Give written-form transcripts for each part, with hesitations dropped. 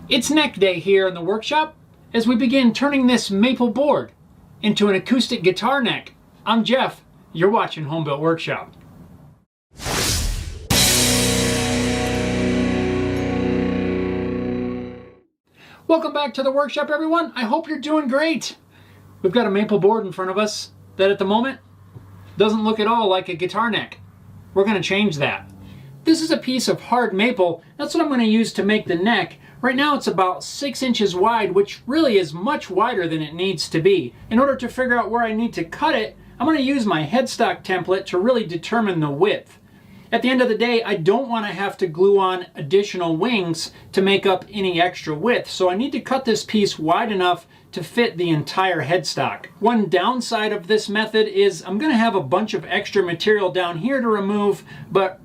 It's neck day here in the workshop as we begin turning this maple board into an acoustic guitar neck. I'm Jeff, you're watching Home Built Workshop. Welcome back to the workshop, everyone. I hope you're doing great. We've got a maple board in front of us that at the moment doesn't look at all like a guitar neck. We're going to change that. This is a piece of hard maple. That's what I'm going to use to make the neck. Right now it's about 6 inches wide, which really is much wider than it needs to be. In order to figure out where I need to cut it, I'm going to use my headstock template to really determine the width. At the end of the day, I don't want to have to glue on additional wings to make up any extra width, so I need to cut this piece wide enough to fit the entire headstock. One downside of this method is I'm going to have a bunch of extra material down here to remove, but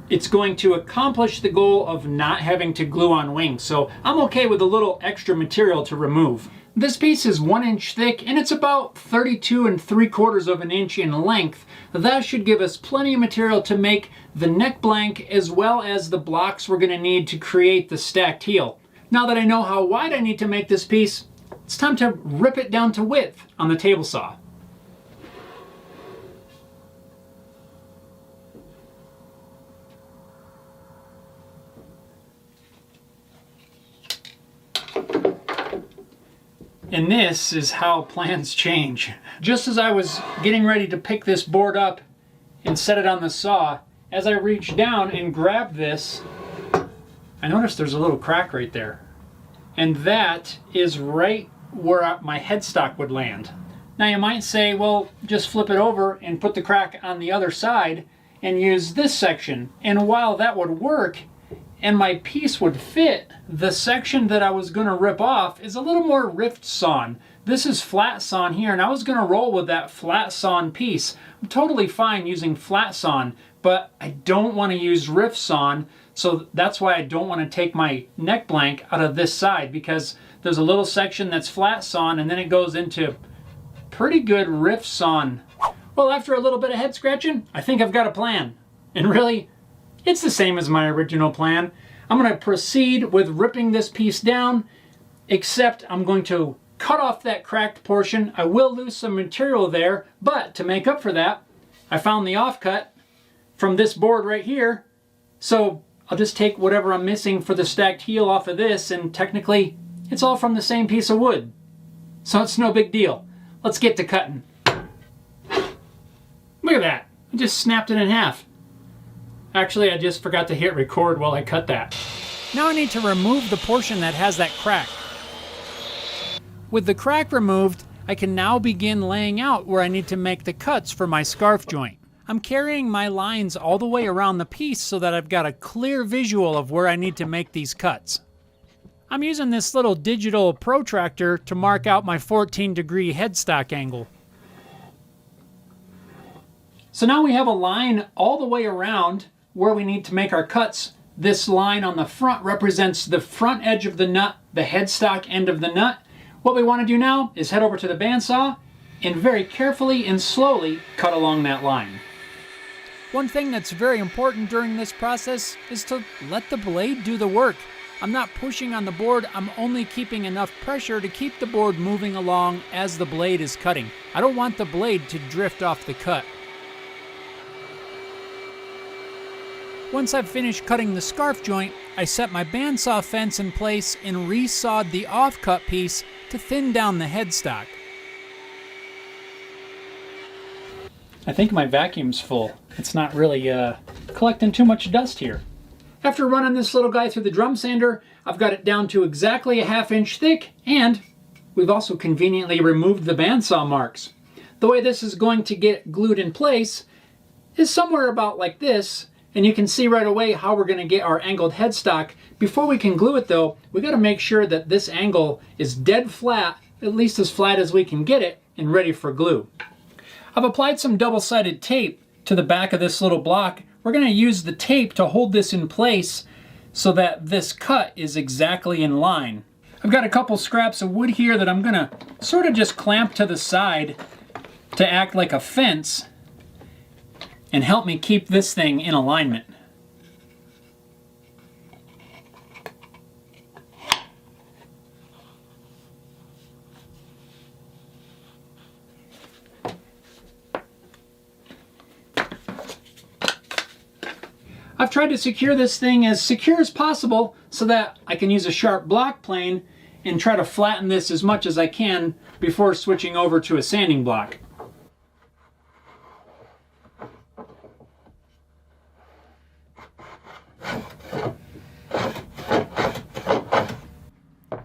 it's going to accomplish the goal of not having to glue on wings, so I'm okay with a little extra material to remove. This piece is 1 inch thick and it's about 32 3/4 of an inch in length. That should give us plenty of material to make the neck blank as well as the blocks we're going to need to create the stacked heel. Now that I know how wide I need to make this piece, it's time to rip it down to width on the table saw. And this is how plans change. Just as I was getting ready to pick this board up and set it on the saw, as I reached down and grabbed this, I noticed there's a little crack right there. And that is right where my headstock would land. Now you might say, well, just flip it over and put the crack on the other side and use this section. And while that would work, and my piece would fit, the section that I was going to rip off is a little more rift sawn. This is flat sawn here, and I was going to roll with that flat sawn piece. I'm totally fine using flat sawn, but I don't want to use rift sawn, so that's why I don't want to take my neck blank out of this side, because there's a little section that's flat sawn and then it goes into pretty good rift sawn. Well, after a little bit of head scratching, I think I've got a plan. And really, it's the same as my original plan. I'm going to proceed with ripping this piece down, except I'm going to cut off that cracked portion. I will lose some material there, but to make up for that, I found the offcut from this board right here. So I'll just take whatever I'm missing for the stacked heel off of this, and technically it's all from the same piece of wood. So it's no big deal. Let's get to cutting. Look at that. I just snapped it in half. Actually, I just forgot to hit record while I cut that. Now I need to remove the portion that has that crack. With the crack removed, I can now begin laying out where I need to make the cuts for my scarf joint. I'm carrying my lines all the way around the piece so that I've got a clear visual of where I need to make these cuts. I'm using this little digital protractor to mark out my 14-degree headstock angle. So now we have a line all the way around where we need to make our cuts. This line on the front represents the front edge of the nut, the headstock end of the nut. What we want to do now is head over to the bandsaw and very carefully and slowly cut along that line. One thing that's very important during this process is to let the blade do the work. I'm not pushing on the board, I'm only keeping enough pressure to keep the board moving along as the blade is cutting. I don't want the blade to drift off the cut. Once I've finished cutting the scarf joint, I set my bandsaw fence in place and resawed the offcut piece to thin down the headstock. I think my vacuum's full. It's not really collecting too much dust here. After running this little guy through the drum sander, I've got it down to exactly a 1/2 inch thick, and we've also conveniently removed the bandsaw marks. The way this is going to get glued in place is somewhere about like this. And you can see right away how we're going to get our angled headstock. Before we can glue it though, we got to make sure that this angle is dead flat, at least as flat as we can get it, and ready for glue. I've applied some double-sided tape to the back of this little block. We're going to use the tape to hold this in place so that this cut is exactly in line. I've got a couple scraps of wood here that I'm going to sort of just clamp to the side to act like a fence and help me keep this thing in alignment. I've tried to secure this thing as secure as possible so that I can use a sharp block plane and try to flatten this as much as I can before switching over to a sanding block.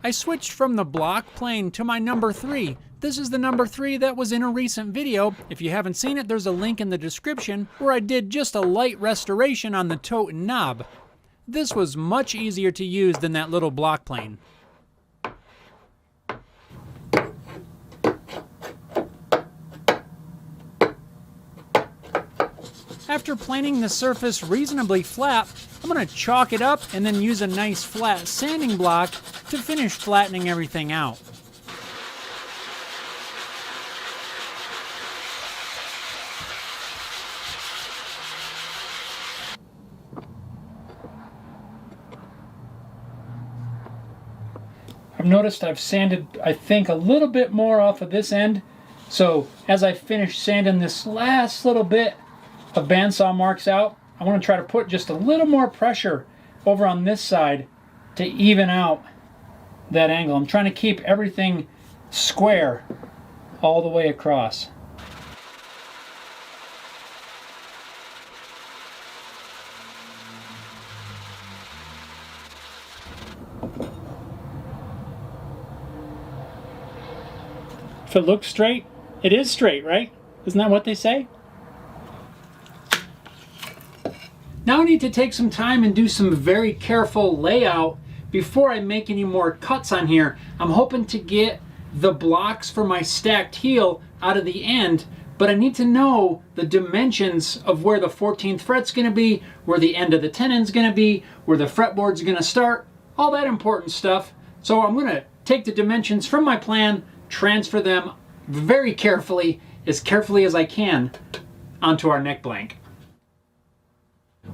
I switched from the block plane to my number 3. This is the number 3 that was in a recent video. If you haven't seen it, there's a link in the description where I did just a light restoration on the tote and knob. This was much easier to use than that little block plane. After planing the surface reasonably flat, I'm going to chalk it up and then use a nice flat sanding block to finish flattening everything out. I've noticed I've sanded, I think, a little bit more off of this end. So as I finish sanding this last little bit of bandsaw marks out, I want to try to put just a little more pressure over on this side to even out that angle. I'm trying to keep everything square all the way across. If it looks straight, it is straight, right? Isn't that what they say? Now I need to take some time and do some very careful layout before I make any more cuts on here. I'm hoping to get the blocks for my stacked heel out of the end, but I need to know the dimensions of where the 14th fret's going to be, where the end of the tenon's going to be, where the fretboard's going to start, all that important stuff. So I'm going to take the dimensions from my plan, transfer them very carefully as I can, onto our neck blank.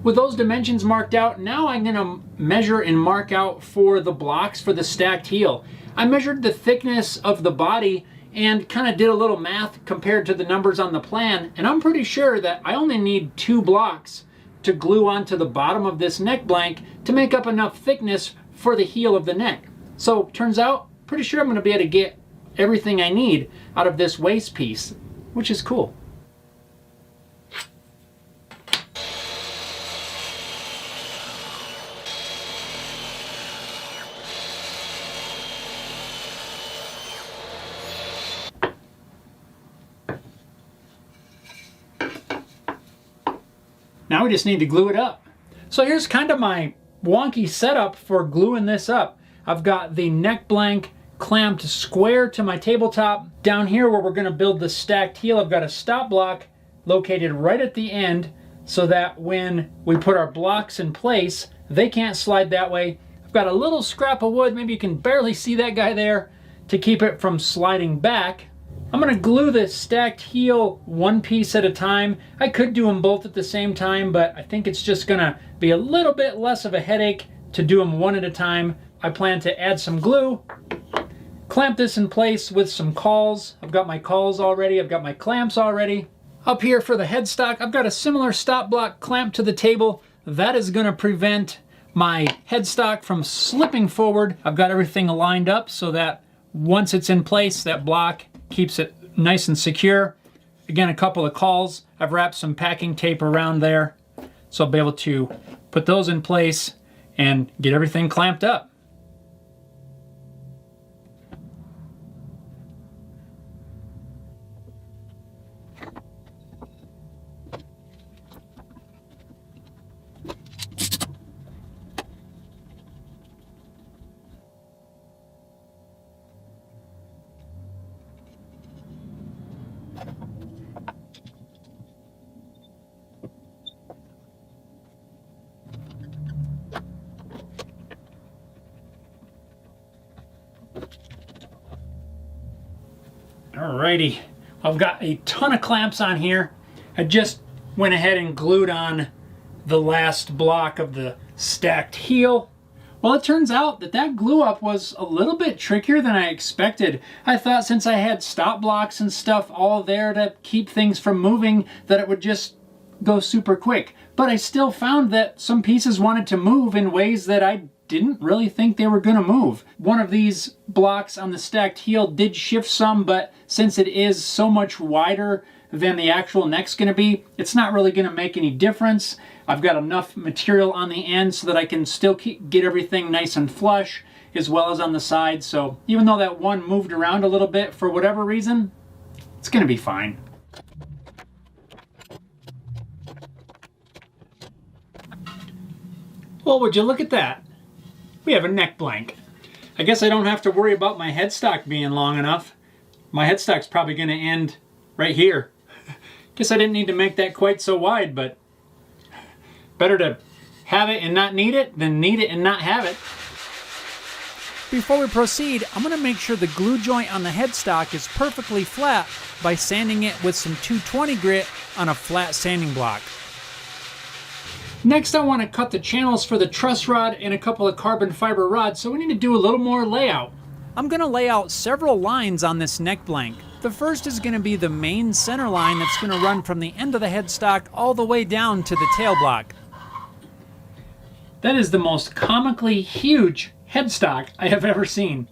With those dimensions marked out, now I'm going to measure and mark out for the blocks for the stacked heel. I measured the thickness of the body and kind of did a little math compared to the numbers on the plan, and I'm pretty sure that I only need 2 blocks to glue onto the bottom of this neck blank to make up enough thickness for the heel of the neck. So turns out, pretty sure I'm going to be able to get everything I need out of this waist piece, which is cool. Now we just need to glue it up. So here's kind of my wonky setup for gluing this up. I've got the neck blank clamped square to my tabletop. Down here where we're going to build the stacked heel, I've got a stop block located right at the end so that when we put our blocks in place, they can't slide that way. I've got a little scrap of wood, maybe you can barely see that guy there, to keep it from sliding back. I'm going to glue this stacked heel one piece at a time. I could do them both at the same time, but I think it's just going to be a little bit less of a headache to do them one at a time. I plan to add some glue, clamp this in place with some cawls. I've got my cawls already, I've got my clamps already. Up here for the headstock, I've got a similar stop block clamped to the table. That is going to prevent my headstock from slipping forward. I've got everything lined up so that once it's in place, that block keeps it nice and secure. Again, a couple of cawls. I've wrapped some packing tape around there, so I'll be able to put those in place and get everything clamped up. Alrighty, I've got a ton of clamps on here. I just went ahead and glued on the last block of the stacked heel. Well, it turns out that that glue up was a little bit trickier than I expected. I thought since I had stop blocks and stuff all there to keep things from moving, that it would just go super quick. But I still found that some pieces wanted to move in ways that I didn't really think they were going to move. One of these blocks on the stacked heel did shift some, but since it is so much wider than the actual neck's going to be, it's not really going to make any difference. I've got enough material on the end so that I can still get everything nice and flush, as well as on the side. So even though that one moved around a little bit for whatever reason, it's going to be fine. Well, would you look at that? We have a neck blank. I guess I don't have to worry about my headstock being long enough. My headstock's probably going to end right here. Guess I didn't need to make that quite so wide, but better to have it and not need it than need it and not have it. Before we proceed, I'm going to make sure the glue joint on the headstock is perfectly flat by sanding it with some 220 grit on a flat sanding block. Next, I want to cut the channels for the truss rod and a couple of carbon fiber rods, so we need to do a little more layout. I'm going to lay out several lines on this neck blank. The first is going to be the main center line that's going to run from the end of the headstock all the way down to the tail block. That is the most comically huge headstock I have ever seen.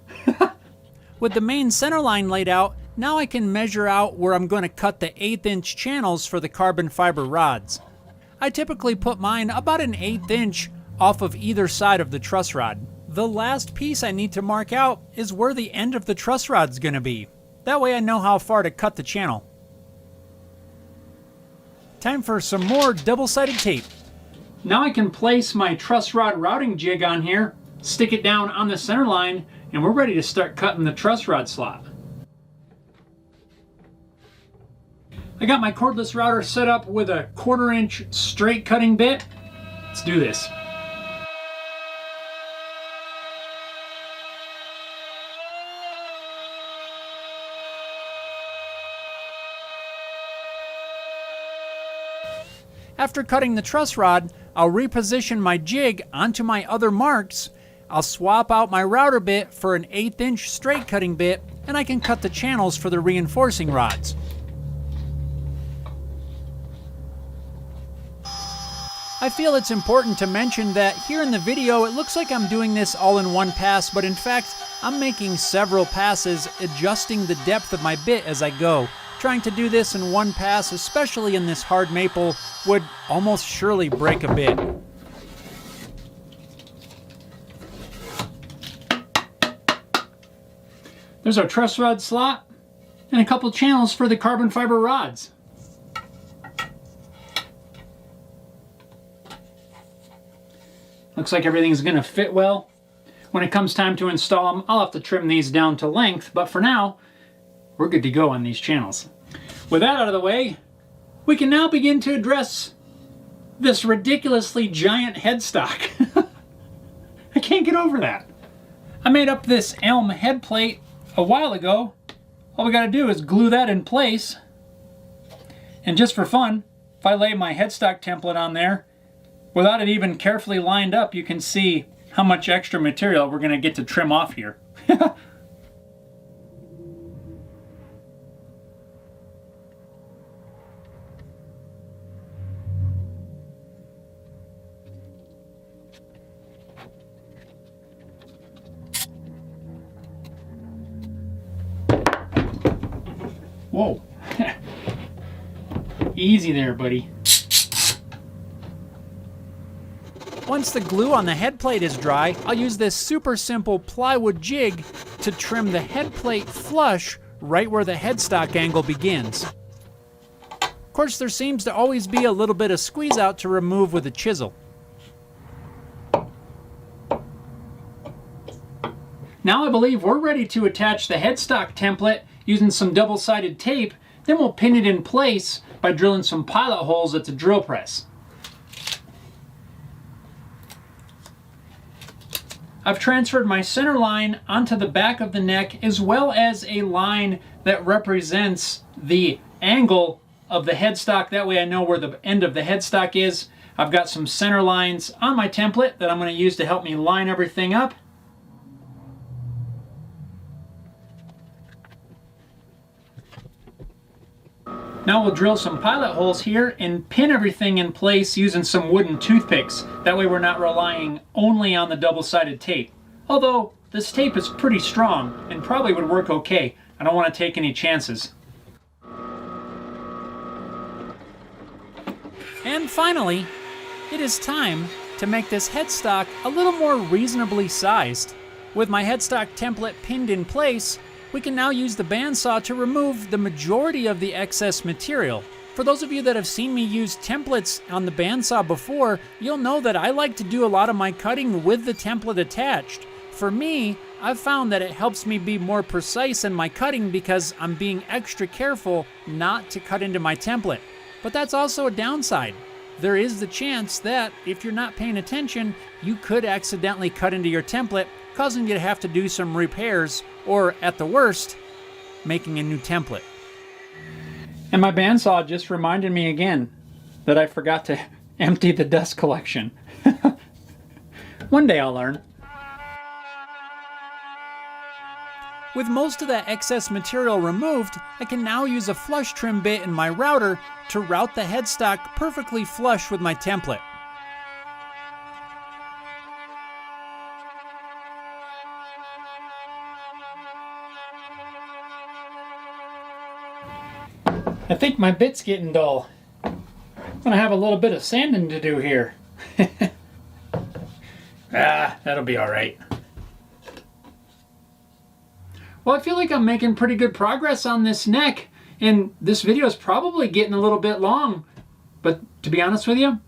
With the main center line laid out, now I can measure out where I'm going to cut the 1/8 inch channels for the carbon fiber rods. I typically put mine about an 1/8 inch off of either side of the truss rod. The last piece I need to mark out is where the end of the truss rod's going to be. That way I know how far to cut the channel. Time for some more double-sided tape. Now I can place my truss rod routing jig on here, stick it down on the center line, and we're ready to start cutting the truss rod slot. I got my cordless router set up with a 1/4 inch straight cutting bit. Let's do this. After cutting the truss rod, I'll reposition my jig onto my other marks. I'll swap out my router bit for an 1/8 inch straight cutting bit, and I can cut the channels for the reinforcing rods. I feel it's important to mention that here in the video it looks like I'm doing this all in one pass, but in fact I'm making several passes, adjusting the depth of my bit as I go. Trying to do this in one pass, especially in this hard maple, would almost surely break a bit. There's our truss rod slot and a couple channels for the carbon fiber rods. Looks like everything's going to fit well. When it comes time to install them, I'll have to trim these down to length, but for now, we're good to go on these channels. With that out of the way, we can now begin to address this ridiculously giant headstock. I can't get over that. I made up this elm head plate a while ago. All we got to do is glue that in place. And just for fun, if I lay my headstock template on there, without it even carefully lined up, you can see how much extra material we're going to get to trim off here. Whoa. Easy there, buddy. Once the glue on the head plate is dry, I'll use this super simple plywood jig to trim the head plate flush right where the headstock angle begins. Of course, there seems to always be a little bit of squeeze out to remove with a chisel. Now I believe we're ready to attach the headstock template using some double-sided tape, then we'll pin it in place by drilling some pilot holes at the drill press. I've transferred my center line onto the back of the neck, as well as a line that represents the angle of the headstock. That way I know where the end of the headstock is. I've got some center lines on my template that I'm going to use to help me line everything up. Now we'll drill some pilot holes here and pin everything in place using some wooden toothpicks. That way we're not relying only on the double-sided tape. Although this tape is pretty strong and probably would work okay. I don't want to take any chances. And finally, it is time to make this headstock a little more reasonably sized. With my headstock template pinned in place, we can now use the bandsaw to remove the majority of the excess material. For those of you that have seen me use templates on the bandsaw before, you'll know that I like to do a lot of my cutting with the template attached. For me, I've found that it helps me be more precise in my cutting because I'm being extra careful not to cut into my template. But that's also a downside. There is the chance that if you're not paying attention, you could accidentally cut into your template, causing you to have to do some repairs, or at the worst, making a new template. And my bandsaw just reminded me again that I forgot to empty the dust collection. One day I'll learn. With most of that excess material removed, I can now use a flush trim bit in my router to route the headstock perfectly flush with my template. I think my bit's getting dull. I'm gonna have a little bit of sanding to do here. That'll be all right. Well, I feel like I'm making pretty good progress on this neck, and this video is probably getting a little bit long, but to be honest with you,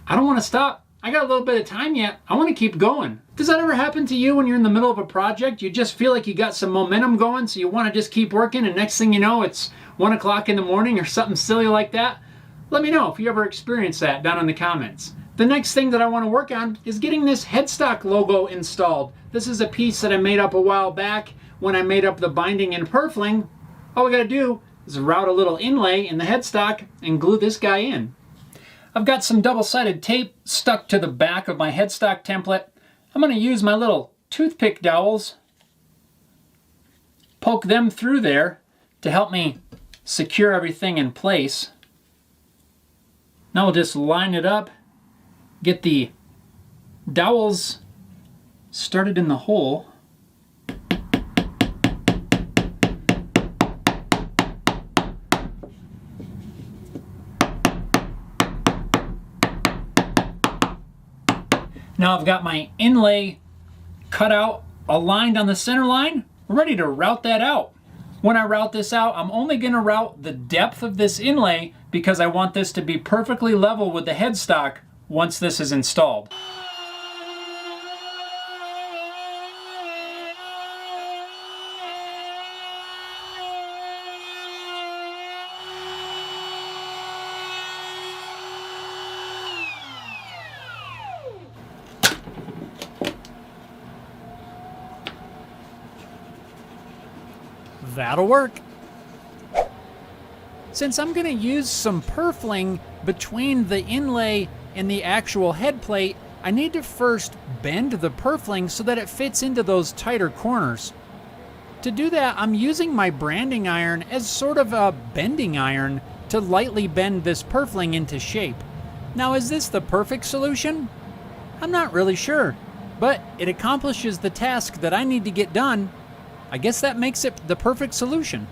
I don't want to stop. I got a little bit of time yet. I want to keep going. Does that ever happen to you when you're in the middle of a project? You just feel like you got some momentum going, so you want to just keep working, and next thing you know, it's 1 o'clock in the morning or something silly like that? Let me know if you ever experienced that down in the comments. The next thing that I want to work on is getting this headstock logo installed. This is a piece that I made up a while back when I made up the binding and purfling. All we gotta do is route a little inlay in the headstock and glue this guy in. I've got some double-sided tape stuck to the back of my headstock template. I'm gonna use my little toothpick dowels, poke them through there to help me secure everything in place. Now we'll just line it up, get the dowels started in the hole. Now I've got my inlay cut out, aligned on the center line. We're ready to route that out. When I route this out, I'm only going to route the depth of this inlay because I want this to be perfectly level with the headstock once this is installed. That'll work. Since I'm going to use some purfling between the inlay and the actual head plate, I need to first bend the purfling so that it fits into those tighter corners. To do that, I'm using my branding iron as sort of a bending iron to lightly bend this purfling into shape. Now, is this the perfect solution? I'm not really sure, but it accomplishes the task that I need to get done. I guess that makes it the perfect solution.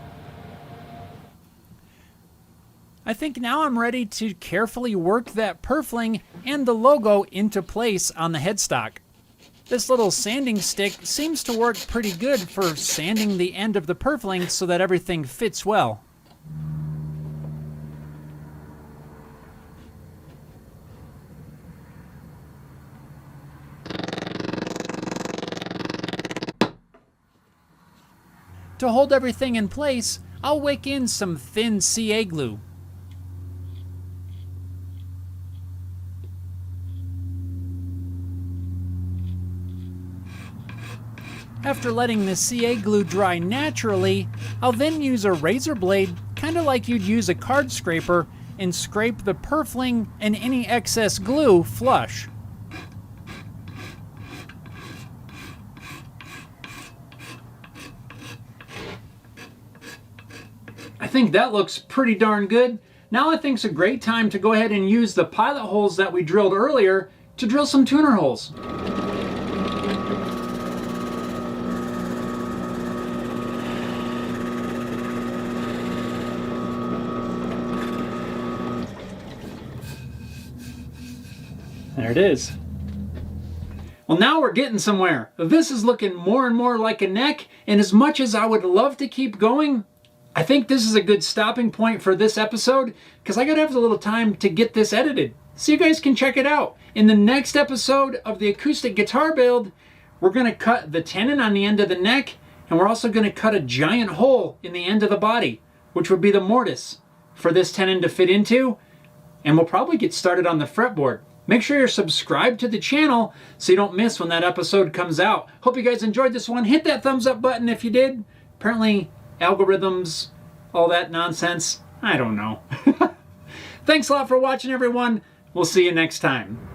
I think now I'm ready to carefully work that purfling and the logo into place on the headstock. This little sanding stick seems to work pretty good for sanding the end of the purfling so that everything fits well. To hold everything in place, I'll wick in some thin CA glue. After letting the CA glue dry naturally, I'll then use a razor blade, kind of like you'd use a card scraper, and scrape the purfling and any excess glue flush. I think that looks pretty darn good. Now I think it's a great time to go ahead and use the pilot holes that we drilled earlier to drill some tuner holes. There it is. Well, now we're getting somewhere. This is looking more and more like a neck, and as much as I would love to keep going, I think this is a good stopping point for this episode because I gotta have a little time to get this edited so you guys can check it out. In the next episode of the acoustic guitar build, we're gonna cut the tenon on the end of the neck, and we're also gonna cut a giant hole in the end of the body, which would be the mortise for this tenon to fit into, and we'll probably get started on the fretboard. Make sure you're subscribed to the channel so you don't miss when that episode comes out. Hope you guys enjoyed this one. Hit that thumbs up button if you did. Apparently, algorithms, all that nonsense, I don't know. Thanks a lot for watching, everyone. We'll see you next time.